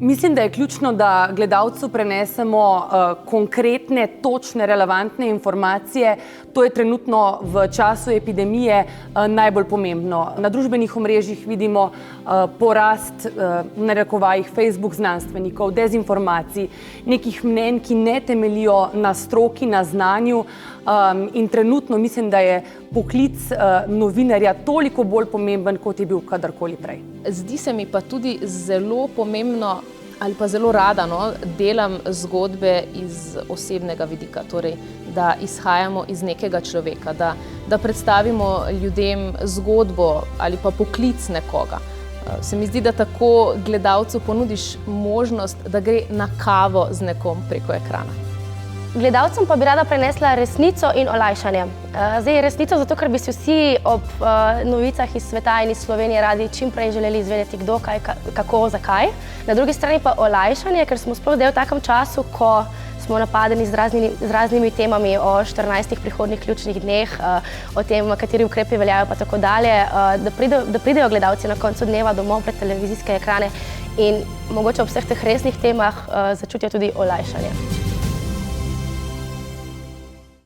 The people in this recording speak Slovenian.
Mislim, da je ključno, da gledalcu prenesemo konkretne, točne, relevantne informacije. To je trenutno v času epidemije najbolj pomembno. Na družbenih omrežjih vidimo porast, v narekovajih, Facebook znanstvenikov, dezinformacij, nekih mnenj, ki ne temeljijo na stroki, na znanju. In trenutno mislim, da je poklic novinarja toliko bolj pomemben, kot je bil kadarkoli prej. Zdi se mi pa tudi zelo pomembno, ali pa zelo rada delam zgodbe iz osebnega vidika, torej da izhajamo iz nekega človeka, da predstavimo ljudem zgodbo ali pa poklic nekoga. Se mi zdi, da tako gledalcu ponudiš možnost, da gre na kavo z nekom preko ekrana. Gledalcem pa bi rada prenesla resnico in olajšanje. Zdaj resnico zato, ker bi si vsi ob novicah iz sveta in iz Slovenije radi čim prej želeli izvedeti kdo, kaj, kako, zakaj. Na drugi strani pa olajšanje, ker smo sploh del v takem času, ko smo napadeni z raznimi temami o 14 prihodnjih ključnih dneh, o tem, kateri ukrepi veljajo pa tako dalje, da pridejo gledalci na koncu dneva domov pred televizijske ekrane in mogoče ob vseh teh resnih temah začutijo tudi olajšanje.